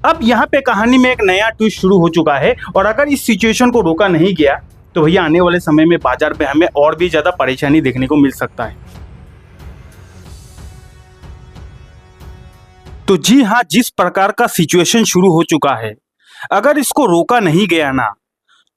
अब यहाँ पे कहानी में एक नया ट्विस्ट शुरू हो चुका है और अगर इस सिचुएशन को रोका नहीं गया तो भैया आने वाले समय में बाजार पे हमें और भी ज्यादा परेशानी देखने को मिल सकता है। तो जी हाँ, जिस प्रकार का सिचुएशन शुरू हो चुका है, अगर इसको रोका नहीं गया ना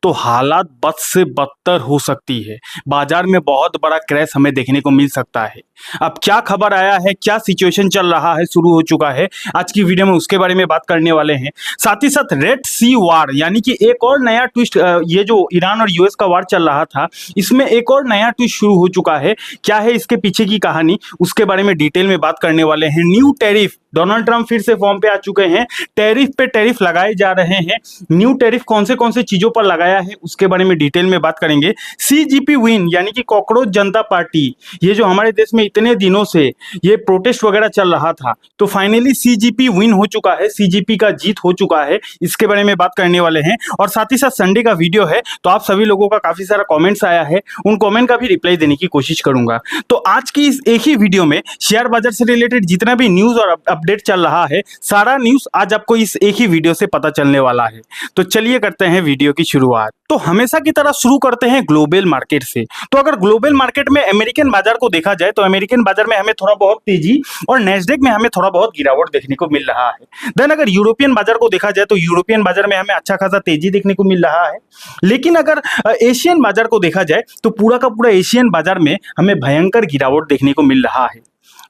तो हालात बद से बदतर हो सकती है। बाजार में बहुत बड़ा क्रैश हमें देखने को मिल सकता है। अब क्या खबर आया है, क्या सिचुएशन चल रहा है, शुरू हो चुका है, आज की वीडियो में उसके बारे में बात करने वाले हैं। साथ ही साथ रेड सी वार यानी कि एक और नया ट्विस्ट, ये जो ईरान और यूएस का वार चल रहा था, इसमें एक और नया ट्विस्ट शुरू हो चुका है। क्या है इसके पीछे की कहानी, उसके बारे में डिटेल में बात करने वाले हैं। न्यू टैरिफ, डोनाल्ड ट्रंप फिर से फॉर्म पे आ चुके हैं। टैरिफ पे टैरिफ लगाए जा रहे हैं। न्यू टैरिफ कौन से चीजों पर लगाया है उसके बारे में डिटेल में बात करेंगे। सीजीपी विन यानी कि कॉकरोच जनता पार्टी, ये जो हमारे देश में इतने दिनों से ये प्रोटेस्ट वगैरह चल रहा था, तो फाइनली सीजीपी विन हो चुका है, सीजीपी का जीत हो चुका है। इसके बारे में बात करने वाले हैं। और साथ ही साथ संडे का वीडियो है, तो आप सभी लोगों का काफी सारा कमेंट्स आया है, उन कमेंट का भी रिप्लाई देने की कोशिश करूंगा। तो आज की इस एक ही वीडियो में शेयर बाजार से रिलेटेड जितना भी न्यूज और अपडेट चल रहा है, सारा न्यूज आज आपको इस एक ही वीडियो से पता चलने वाला है। तो चलिए करते हैं वीडियो की शुरुआत। तो हमेशा की तरह शुरू करते हैं ग्लोबल मार्केट से। तो अगर ग्लोबल मार्केट में अमेरिकन बाजार को देखा जाए तो अमेरिकन बाजार में हमें थोड़ा बहुत तेजी और नेस्डेक में हमें थोड़ा बहुत गिरावट देखने को मिल रहा है। देन अगर यूरोपियन बाजार को देखा जाए तो यूरोपियन बाजार में हमें अच्छा खासा तेजी देखने को मिल रहा है। लेकिन अगर एशियन बाजार को देखा जाए तो पूरा का पूरा एशियन बाजार में हमें भयंकर गिरावट देखने को मिल रहा है।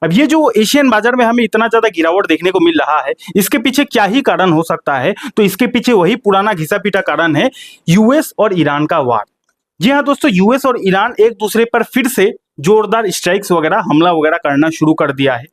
अब ये जो एशियन बाजार में हमें इतना ज्यादा गिरावट देखने को मिल रहा है, इसके पीछे क्या ही कारण हो सकता है? तो इसके पीछे वही पुराना घिसा पीटा कारण है, यूएस और ईरान का वार। जी हाँ दोस्तों, यूएस और ईरान एक दूसरे पर फिर से जोरदार स्ट्राइक्स वगैरह, हमला वगैरह करना शुरू कर दिया है।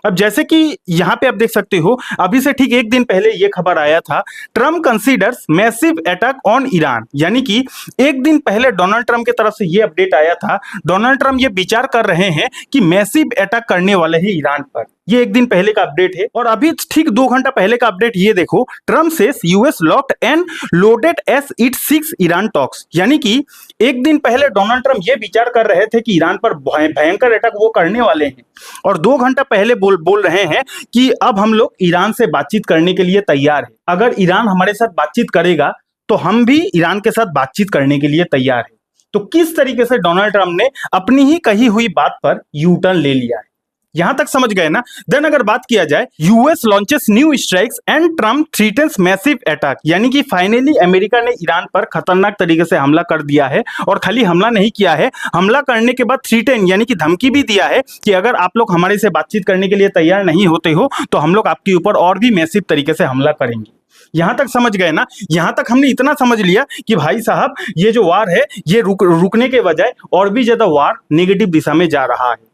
अब जैसे कि यहाँ पे आप देख सकते हो, अभी से ठीक एक दिन पहले ये खबर आया था, Trump considers massive attack on Iran, यानी कि एक दिन पहले डोनाल्ड ट्रम्प की तरफ से ये अपडेट आया था। डोनाल्ड ट्रम्प ये विचार कर रहे हैं कि मैसिव अटैक करने वाले हैं ईरान पर। ये एक दिन पहले का अपडेट है। और अभी ठीक 2 घंटा पहले का अपडेट ये देखो, Trump says US locked and loaded as it seeks Iran talks, यानी कि एक दिन पहले डोनाल्ड ट्रम्प ये विचार कर रहे थे कि ईरान पर भयंकर अटैक वो करने वाले हैं, और 2 घंटा पहले बोल रहे हैं कि अब हम लोग ईरान से बातचीत करने के लिए तैयार है। अगर ईरान हमारे साथ बातचीत करेगा तो हम भी ईरान के साथ बातचीत करने के लिए तैयार है। तो किस तरीके से डोनाल्ड ट्रम्प ने अपनी ही कही हुई बात पर यू टर्न ले लिया है, यहां तक समझ गए ना। देन अगर बात किया जाए, US launches new strikes and Trump threatens massive attack, यानी कि फाइनली अमेरिका ने ईरान पर खतरनाक तरीके से हमला कर दिया है। और खाली हमला नहीं किया है, हमला करने के बाद थ्रेटन यानी कि धमकी भी दिया है कि अगर आप लोग हमारे से बातचीत करने के लिए तैयार नहीं होते हो तो हम लोग आपके ऊपर और भी मैसिव तरीके से हमला करेंगे। यहां तक समझ गए ना। यहां तक हमने इतना समझ लिया कि भाई साहब, ये जो वार है ये रुकने के बजाय और भी ज्यादा वार नेगेटिव दिशा में जा रहा है।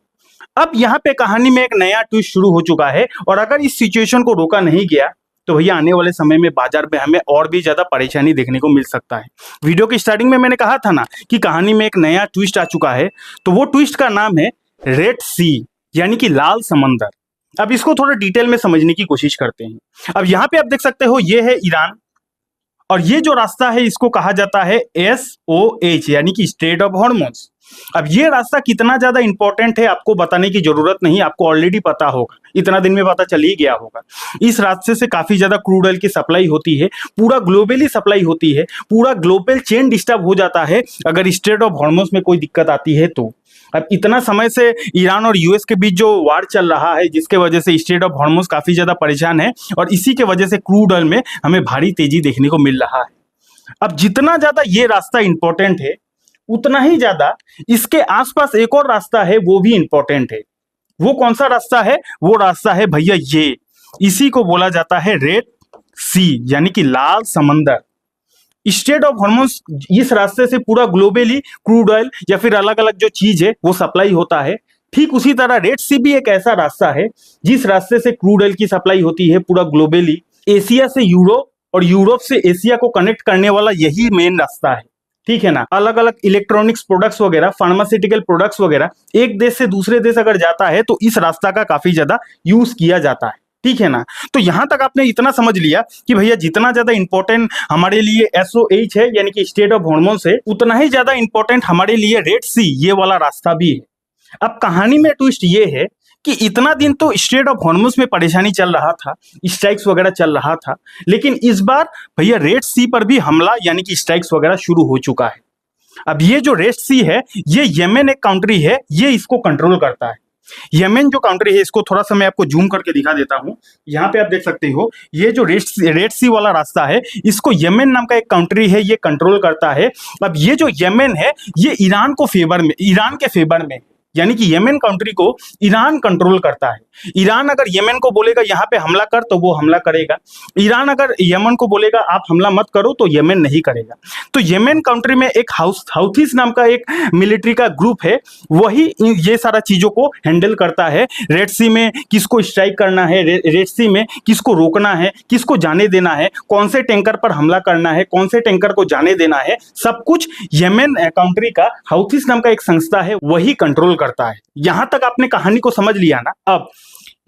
अब यहाँ पे कहानी में एक नया ट्विस्ट शुरू हो चुका है और अगर इस सिचुएशन को रोका नहीं गया तो भैया आने वाले समय में बाजार में हमें और भी ज्यादा परेशानी देखने को मिल सकता है। वीडियो की स्टार्टिंग में मैंने कहा था ना कि कहानी में एक नया ट्विस्ट आ चुका है, तो वो ट्विस्ट का नाम है रेड सी, यानी कि लाल समंदर। अब इसको थोड़ा डिटेल में समझने की कोशिश करते हैं। अब यहाँ पे आप देख सकते हो, ये है ईरान, और ये जो रास्ता है इसको कहा जाता है SOH, यानी कि स्ट्रेट ऑफ हॉर्मुज। अब ये रास्ता कितना ज्यादा इंपॉर्टेंट है आपको बताने की जरूरत नहीं, आपको ऑलरेडी पता होगा, इतना दिन में पता चल ही गया होगा। इस रास्ते से काफी ज्यादा क्रूड ऑयल की सप्लाई होती है, पूरा ग्लोबली सप्लाई होती है, पूरा ग्लोबल चेन डिस्टर्ब हो जाता है अगर स्ट्रेट ऑफ हॉर्मुज में कोई दिक्कत आती है तो। अब इतना समय से ईरान और यूएस के बीच जो वार चल रहा है, जिसके वजह से स्ट्रेट ऑफ हॉर्मुज काफी ज्यादा परेशान है, और इसी के वजह से क्रूड ऑयल में हमें भारी तेजी देखने को मिल रहा है। अब जितना ज्यादा ये रास्ता इंपॉर्टेंट है, उतना ही ज्यादा इसके आसपास एक और रास्ता है, वो भी इंपॉर्टेंट है। वो कौन सा रास्ता है? वो रास्ता है भैया ये, इसी को बोला जाता है रेड सी, यानी कि लाल समंदर। स्ट्रेट ऑफ हॉर्मुज, इस रास्ते से पूरा ग्लोबली क्रूड ऑयल या फिर अलग अलग जो चीज है वो सप्लाई होता है। ठीक उसी तरह रेड सी भी एक ऐसा रास्ता है जिस रास्ते से क्रूड ऑयल की सप्लाई होती है पूरा ग्लोबली। एशिया से यूरोप और यूरोप से एशिया को कनेक्ट करने वाला यही मेन रास्ता है, ठीक है ना। अलग अलग इलेक्ट्रॉनिक्स प्रोडक्ट्स वगैरह, फार्मास्यूटिकल प्रोडक्ट्स वगैरह एक देश से दूसरे देश अगर जाता है तो इस रास्ता का काफी ज्यादा यूज किया जाता है, ठीक है ना। तो यहां तक आपने इतना समझ लिया कि भैया जितना ज्यादा इंपॉर्टेंट हमारे लिए SOH है, यानी कि स्ट्रेट ऑफ हॉर्मुज है, उतना ही ज्यादा इंपॉर्टेंट हमारे लिए रेड सी ये वाला रास्ता भी है। अब कहानी में ट्विस्ट ये है कि इतना दिन तो स्ट्रेट ऑफ हॉर्मुज में परेशानी चल रहा था, स्ट्राइक्स वगैरह चल रहा था, लेकिन इस बार भैया रेड सी पर भी हमला यानी कि स्ट्राइक्स वगैरह शुरू हो चुका है। अब ये जो रेड सी है, ये यमन एक कंट्री है, ये इसको कंट्रोल करता है। यमन जो कंट्री है, इसको थोड़ा सा मैं आपको जूम करके दिखा देता हूं। यहाँ पे आप देख सकते हो, ये जो रेड सी वाला रास्ता है, इसको यमन नाम का एक कंट्री है, ये कंट्रोल करता है। अब ये जो यमन है, ये ईरान के फेवर में, यानी कि यमन कंट्री को ईरान कंट्रोल करता है। ईरान अगर यमन को बोलेगा यहाँ पे हमला कर, तो वो हमला करेगा। ईरान अगर यमन को बोलेगा आप हमला मत करो, तो यमन नहीं करेगा। तो यमन कंट्री में एक हाउथीज नाम का एक मिलिट्री का ग्रुप है, वही ये सारा चीजों को हैंडल करता है। रेड सी में किसको स्ट्राइक करना है, रेड सी में किसको रोकना है, किसको जाने देना है, कौन से टैंकर पर हमला करना है, कौन से टैंकर को जाने देना है, सब कुछ यमन कंट्री का हाउथीज नाम का एक संस्था है, वही कंट्रोल करता है। यहां तक आपने कहानी को समझ लिया ना। अब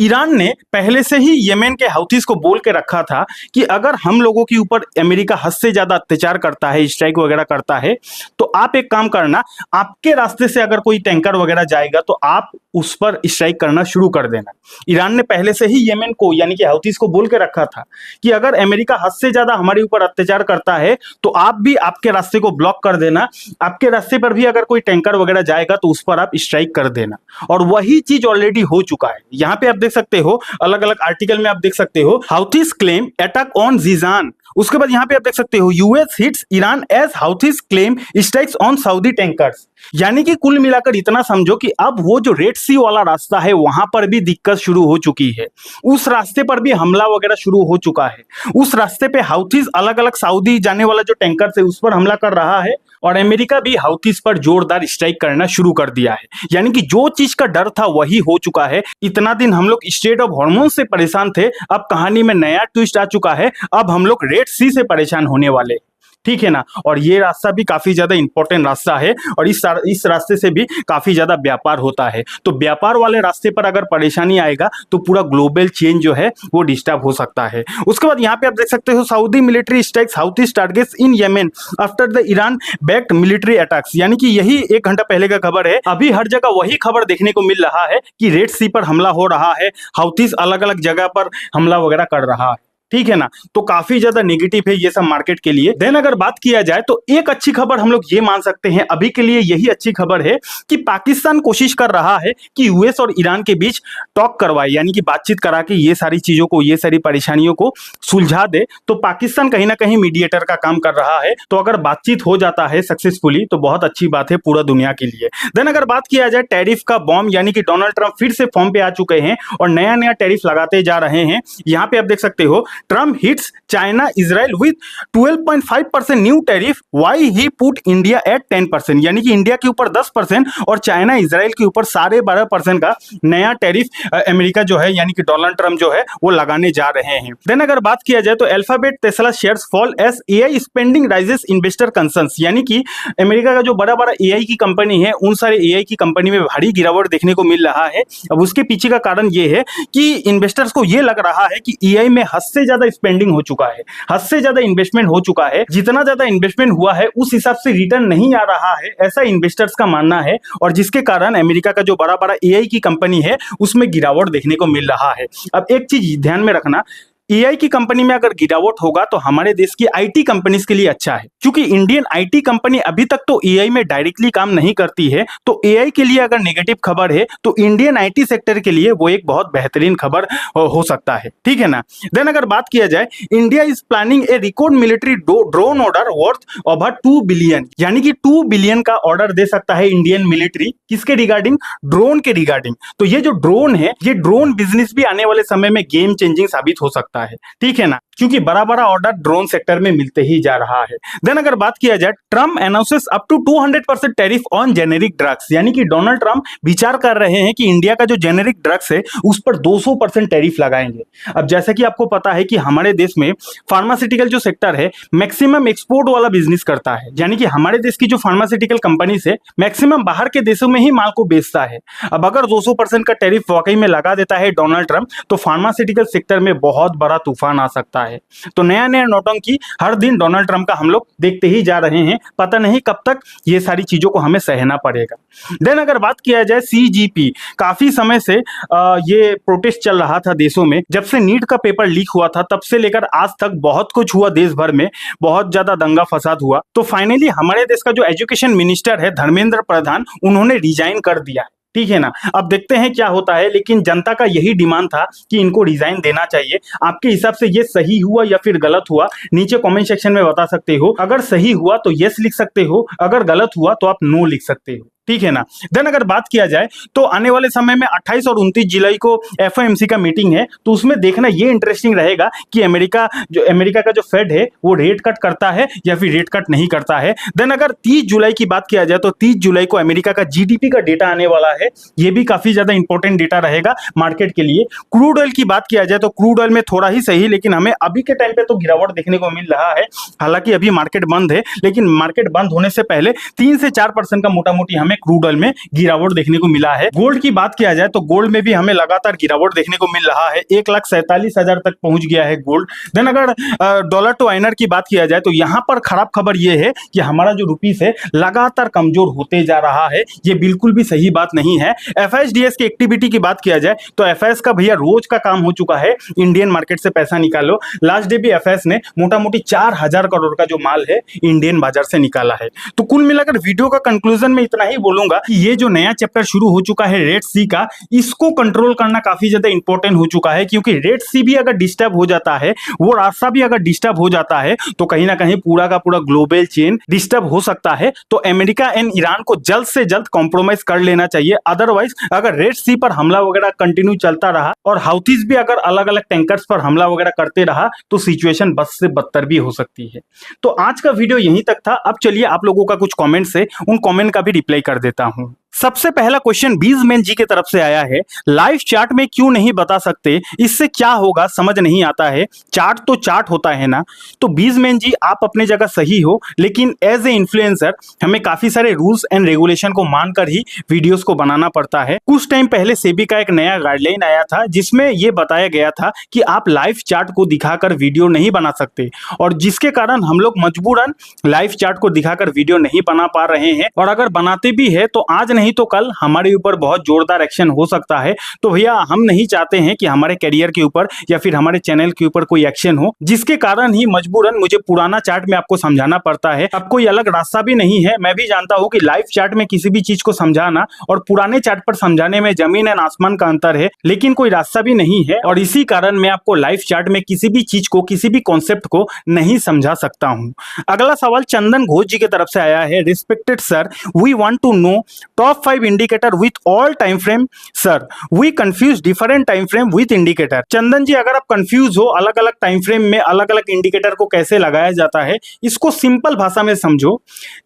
ईरान ने पहले से ही यमन के हाउथीज को बोल के रखा था कि अगर हम लोगों के ऊपर अमेरिका हद से ज्यादा अत्याचार करता है, स्ट्राइक वगैरह करता है, तो आप एक काम करना, आपके रास्ते से अगर कोई टैंकर वगैरह जाएगा तो आप उस पर स्ट्राइक करना शुरू कर देना। ईरान ने पहले से ही यमन को यानी कि हाउथीज को बोल के रखा था कि अगर अमेरिका हद से ज्यादा हमारे ऊपर अत्याचार करता है तो आप भी आपके रास्ते को ब्लॉक कर देना, आपके रास्ते पर भी अगर कोई टैंकर वगैरह जाएगा तो उस पर आप स्ट्राइक कर देना। और वही चीज ऑलरेडी हो चुका है। यहाँ पे आप देख सकते हो, अलग अलग आर्टिकल में आप देख सकते हो, Houthis claim attack on Jizan. उसके बाद यहाँ पे आप देख सकते हो, US hits Iran as Houthis claim strikes on Saudi tankers. यानी कि कुल मिलाकर इतना समझो कि अब वो जो रेड सी वाला रास्ता है, वहां पर भी दिक्कत शुरू हो चुकी है। उस रास्ते पर भी हमला वगैरह शुरू हो चुका है। उस रास्ते पे हाउथीज अलग अलग सऊदी जाने वाला जो टैंकर है उस पर हमला कर रहा है, और अमेरिका भी हाउथीज पर जोरदार स्ट्राइक करना शुरू कर दिया है। यानी कि जो चीज का डर था वही हो चुका है। इतना दिन हम लोग स्ट्रेट ऑफ हॉर्मुज से परेशान थे, अब कहानी में नया ट्विस्ट आ चुका है। अब हम लोग रेड सी से परेशान होने वाले, ठीक है ना। और ये रास्ता भी काफी ज्यादा इंपॉर्टेंट रास्ता है, और इस रास्ते से भी काफी ज्यादा व्यापार होता है। तो व्यापार वाले रास्ते पर अगर परेशानी आएगा तो पूरा ग्लोबल चेन जो है वो डिस्टर्ब हो सकता है। उसके बाद यहाँ पे आप देख सकते हो, Saudi military strikes Houthis targets in Yemen after the Iran backed military attacks. यानी कि यही 1 घंटा पहले का खबर है। अभी हर जगह वही खबर देखने को मिल रहा है कि रेड सी पर हमला हो रहा है, हाउथीज अलग अलग जगह पर हमला वगैरह कर रहा है, ठीक है ना। तो काफी ज्यादा नेगेटिव है ये सब मार्केट के लिए। देन अगर बात किया जाए तो एक अच्छी खबर हम लोग ये मान सकते हैं, अभी के लिए यही अच्छी खबर है कि पाकिस्तान कोशिश कर रहा है कि यूएस और ईरान के बीच टॉक करवाए, यानी कि बातचीत करा के ये सारी चीजों को, ये सारी परेशानियों को सुलझा दे। तो पाकिस्तान कहीं ना कहीं मीडिएटर का काम कर रहा है। तो अगर बातचीत हो जाता है सक्सेसफुली तो बहुत अच्छी बात है पूरा दुनिया के लिए। देन अगर बात किया जाए टैरिफ का बॉम्ब, यानी कि डोनाल्ड ट्रंप फिर से फॉर्म पे आ चुके हैं और नया नया टैरिफ लगाते जा रहे हैं। यहाँ पे आप देख सकते हो, Trump hits China Israel with 12.5% new tariff. Why he put India at 10%? यानी कि इंडिया के ऊपर 10% और चाइना इजराइल के ऊपर 12.5% का नया टैरिफ अमेरिका जो है यानी कि डोनाल्ड ट्रंप जो है वो लगाने जा रहे हैं। देन अगर बात किया जाए तो Alphabet Tesla shares fall as AI spending raises investor concerns. यानी कि अमेरिका का जो बड़ा बड़ा एआई की कंपनी है, उन सारे एआई की कंपनी में भारी गिरावट देखने को मिल रहा है। अब उसके पीछे का कारण ये है कि इन्वेस्टर्स को ये लग रहा है कि एआई में हद से ज्यादा स्पेंडिंग हो चुका है, हद से ज्यादा इन्वेस्टमेंट हो चुका है। जितना ज्यादा इन्वेस्टमेंट हुआ है उस हिसाब से रिटर्न नहीं आ रहा है, ऐसा इन्वेस्टर्स का मानना है। और जिसके कारण अमेरिका का जो बड़ा बड़ा एआई की कंपनी है उसमें गिरावट देखने को मिल रहा है। अब एक चीज ध्यान में रखना, एआई की कंपनी में अगर गिरावट होगा तो हमारे देश की आईटी कंपनीज के लिए अच्छा है, क्योंकि इंडियन आईटी कंपनी अभी तक तो एआई में डायरेक्टली काम नहीं करती है। तो एआई के लिए अगर नेगेटिव खबर है तो इंडियन आईटी सेक्टर के लिए वो एक बहुत बेहतरीन खबर हो सकता है, ठीक है ना। देन अगर बात किया जाए, India is planning A record military drone order worth over 2 billion. यानी कि 2 बिलियन का ऑर्डर दे सकता है इंडियन मिलिट्री, किसके रिगार्डिंग? ड्रोन के रिगार्डिंग। तो ये जो ड्रोन है, ये ड्रोन बिजनेस भी आने वाले समय में गेम चेंजिंग साबित हो सकता है, ठीक है ना, क्योंकि बड़ा बड़ा ऑर्डर ड्रोन सेक्टर में मिलते ही जा रहा है। देन अगर बात किया जाए, Trump announces up to 200% tariff on generic drugs. यानी कि डोनाल्ड ट्रम्प विचार कर रहे हैं कि इंडिया का जो जेनेरिक ड्रग्स है उस पर 200% टैरिफ लगाएंगे। अब जैसा कि आपको पता है कि हमारे देश में फार्मास्यूटिकल जो सेक्टर है मैक्सिमम एक्सपोर्ट वाला बिजनेस करता है, यानी कि हमारे देश की जो फार्मास्यूटिकल कंपनीज है मैक्सिमम बाहर के देशों में ही माल को बेचता है। अब अगर 200% का टैरिफ वाकई में लगा देता है डोनाल्ड ट्रम्प, तो फार्मास्यूटिकल सेक्टर में बहुत बड़ा तूफान आ सकता है। है। तो नया नया नौटंकी हर दिन डोनाल्ड ट्रंप का हम लोग देखते ही जा रहे हैं, पता नहीं कब तक ये सारी चीजों को हमें सहना पड़ेगा। देन अगर बात किया जाए CGP, काफी समय से ये प्रोटेस्ट चल रहा था देशों में। जब से नीट का पेपर लीक हुआ था तब से लेकर आज तक बहुत कुछ हुआ, देश भर में बहुत ज्यादा दंगा फसाद हुआ। तो फाइनली हमारे देश का जो एजुकेशन मिनिस्टर है धर्मेंद्र प्रधान, उन्होंने रिजाइन कर दिया है, ठीक है ना। अब देखते हैं क्या होता है, लेकिन जनता का यही डिमांड था कि इनको रिजाइन देना चाहिए। आपके हिसाब से ये सही हुआ या फिर गलत हुआ, नीचे कमेंट सेक्शन में बता सकते हो। अगर सही हुआ तो यस लिख सकते हो, अगर गलत हुआ तो आप नो लिख सकते हो, ठीक है ना। देन अगर बात किया जाए तो आने वाले समय में 28 और 29 जुलाई को FOMC का मीटिंग है, तो उसमें देखना ये इंटरेस्टिंग रहेगा कि अमेरिका का जो फेड है वो रेट कट करता है या फिर रेट कट नहीं करता है। देन अगर 30 जुलाई की बात किया जाए तो 30 जुलाई को अमेरिका का GDP का डेटा आने वाला है, ये भी काफी ज्यादा इंपॉर्टेंट डेटा रहेगा मार्केट के लिए। क्रूड ऑयल की बात किया जाए तो क्रूड ऑयल में थोड़ा ही सही, लेकिन हमें अभी के टाइम पे तो गिरावट देखने को मिल रहा है। हालांकि अभी मार्केट बंद है, लेकिन मार्केट बंद होने से पहले 3 से 4% का मोटा मोटी हमें क्रूड ऑयल में गिरावट देखने को मिला है। गोल्ड की बात किया जाए तो गोल्ड में भी हमें लगातार गिरावट देखने को मिल रहा है, 1,47,000 तक पहुंच गया है गोल्ड। देन अगर डॉलर टू आईएनआर की बात किया जाए तो यहां पर खराब खबर यह है कि हमारा जो रुपीस है लगातार कमजोर होते जा रहा है, ये बिल्कुल भी सही बात नहीं है। FISDS की एक्टिविटी की बात किया जाए तो FIS का भैया रोज का काम हो चुका है, इंडियन मार्केट से पैसा निकालो। लास्ट डे भी FIS ने मोटा मोटी 4,000 करोड़ का जो माल है इंडियन बाजार से निकाला है। तो कुल मिलाकर वीडियो का कंक्लूजन में इतना ही बोलूंगा कि ये जो नया चैप्टर शुरू हो चुका है रेड सी का, इसको कंट्रोल करना काफी ज्यादा इंपॉर्टेंट हो चुका है, क्योंकि रेड सी भी अगर डिस्टर्ब हो जाता है, वो रास्ता भी अगर डिस्टर्ब हो जाता है, तो कहीं ना कहीं पूरा का पूरा ग्लोबल चेन डिस्टर्ब हो सकता है। तो अमेरिका एंड ईरान को जल्द से जल्द कॉम्प्रोमाइज कर लेना चाहिए। अदरवाइज अगर रेड सी पर हमला वगैरह कंटिन्यू चलता रहा और हाउथीज भी अगर अलग अलग टैंकर्स पर हमला वगैरह करते रहा तो सिचुएशन बद से बदतर भी हो सकती है। तो आज का वीडियो यहीं तक था। अब चलिए आप लोगों का कुछ कमेंट्स है, उन कमेंट का भी रिप्लाई कर देता हूं। सबसे पहला क्वेश्चन बीजमैन जी की तरफ से आया है, लाइव चार्ट में क्यों नहीं बता सकते, इससे क्या होगा समझ नहीं आता है, चार्ट तो चार्ट होता है ना। तो बीजमैन जी आप अपने जगह सही हो, लेकिन एज ए इन्फ्लुएंसर हमें काफी सारे रूल्स एंड रेगुलेशन को मानकर ही वीडियोस को बनाना पड़ता है। कुछ टाइम पहले सेबी का एक नया गाइडलाइन आया था जिसमें यह बताया गया था कि आप लाइव चार्ट को दिखाकर वीडियो नहीं बना सकते, और जिसके कारण हम लोग मजबूरन लाइव चार्ट को दिखाकर वीडियो नहीं बना पा रहे हैं। और अगर बनाते भी है तो आज नहीं तो कल हमारे ऊपर बहुत जोरदार एक्शन हो सकता है। तो भैया हम नहीं चाहते हैं कि हमारे करियर के ऊपर या फिर हमारे चैनल के ऊपर कोई एक्शन हो, जिसके कारण ही मजबूरन मुझे पुराना चार्ट में आपको समझाना पड़ता है। अब कोई अलग रास्ता भी नहीं है। मैं भी जानता हूं कि लाइव चार्ट में किसी भी चीज को समझाना और पुराने चार्ट पर समझाने में जमीन एंड आसमान का अंतर है, लेकिन कोई रास्ता भी नहीं है, और इसी कारण मैं आपको लाइव चार्ट में किसी भी चीज को, किसी भी कॉन्सेप्ट को नहीं समझा सकता हूं। अगला सवाल चंदन घोष जी की तरफ से आया है, respected sir, we want to know top 5 indicator with all time frame. Sir we confuse different time frame with indicator. Chandan ji अगर आप कंफ्यूज हो अलग अलग टाइम फ्रेम में अलग अलग इंडिकेटर को कैसे लगाया जाता है, इसको सिंपल भाषा में समझो।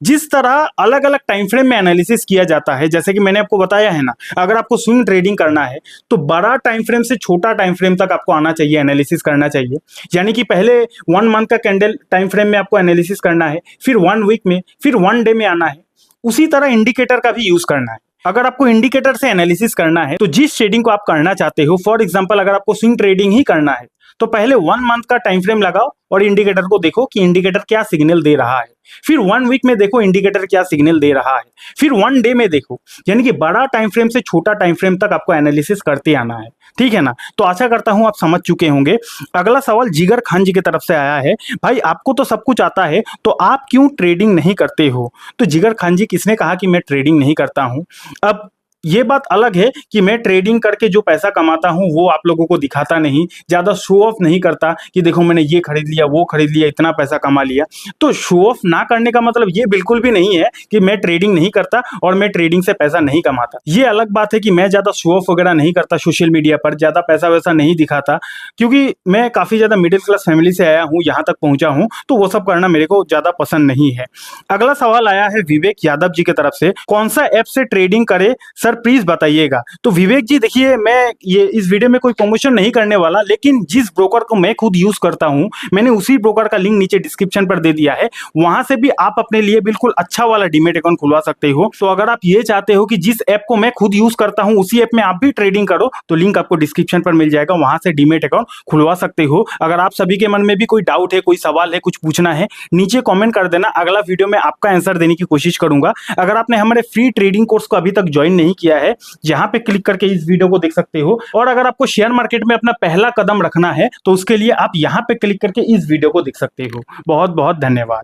जिस तरह अलग अलग टाइम फ्रेम में एनालिसिस किया जाता है, जैसे कि मैंने आपको बताया है ना, अगर आपको स्विंग ट्रेडिंग करना है तो बड़ा टाइम फ्रेम से छोटा टाइम फ्रेम तक आपको आना चाहिए, एनालिसिस करना चाहिए। यानी कि पहले 1 मंथ का कैंडल टाइम फ्रेम में आपको एनालिसिस करना है, फिर 1 वीक में, फिर 1 डे में आना है। उसी तरह इंडिकेटर का भी यूज करना है। अगर आपको इंडिकेटर से एनालिसिस करना है तो जिस ट्रेडिंग को आप करना चाहते हो, फॉर एग्जांपल अगर आपको स्विंग ट्रेडिंग ही करना है तो पहले 1 मंथ का टाइम फ्रेम लगाओ और इंडिकेटर को देखो कि इंडिकेटर क्या सिग्नल दे रहा है। फिर 1 वीक में देखो इंडिकेटर क्या सिग्नल दे रहा है, फिर 1 डे में देखो। यानी कि बड़ा टाइम फ्रेम से छोटा टाइम फ्रेम तक आपको एनालिसिस करते आना है, ठीक है ना। तो आशा करता हूं आप समझ चुके होंगे। अगला सवाल जिगर खान जी की तरफ से आया है, भाई आपको तो सब कुछ आता है तो आप क्यों ट्रेडिंग नहीं करते हो। तो जिगर खान जी, किसने कहा कि मैं ट्रेडिंग नहीं करता हूं। अब ये बात अलग है कि मैं ट्रेडिंग करके जो पैसा कमाता हूं वो आप लोगों को दिखाता नहीं, ज्यादा शो ऑफ नहीं करता कि देखो मैंने ये खरीद लिया, वो खरीद लिया, इतना पैसा कमा लिया। तो शो ऑफ ना करने का मतलब ये बिल्कुल भी नहीं है कि मैं ट्रेडिंग नहीं करता और मैं ट्रेडिंग से पैसा नहीं कमाता। ये अलग बात है कि मैं ज्यादा शो ऑफ वगैरह नहीं करता सोशल मीडिया पर, ज्यादा पैसा वैसा नहीं दिखाता, क्योंकि मैं काफी ज्यादा मिडिल क्लास फैमिली से आया हूँ, यहाँ तक पहुंचा हूँ, तो वो सब करना मेरे को ज्यादा पसंद नहीं है। अगला सवाल आया है विवेक यादव जी की तरफ से, कौन सा ऐप से ट्रेडिंग करे सर, सर प्लीज बताइएगा। तो विवेक जी देखिए, मैं ये इस वीडियो में कोई प्रमोशन नहीं करने वाला, लेकिन जिस ब्रोकर को मैं खुद यूज करता हूं, मैंने उसी ब्रोकर का लिंक नीचे डिस्क्रिप्शन पर दे दिया है। वहां से भी आप अपने लिए बिल्कुल अच्छा वाला डीमेट अकाउंट खुलवा सकते हो। तो अगर आप ये चाहते हो कि जिस ऐप को मैं खुद यूज करता हूं उसी ऐप में आप भी ट्रेडिंग करो, तो लिंक आपको डिस्क्रिप्शन पर मिल जाएगा, वहां से डीमेट अकाउंट खुलवा सकते हो। अगर आप सभी के मन में भी कोई डाउट है, कोई सवाल है, कुछ पूछना है, नीचे कमेंट कर देना, अगला वीडियो में आपका आंसर देने की कोशिश करूंगा। अगर आपने हमारे फ्री ट्रेडिंग कोर्स को अभी तक ज्वाइन नहीं किया है, यहाँ पे क्लिक करके इस वीडियो को देख सकते हो। और अगर आपको शेयर मार्केट में अपना पहला कदम रखना है तो उसके लिए आप यहाँ पे क्लिक करके इस वीडियो को देख सकते हो। बहुत बहुत धन्यवाद।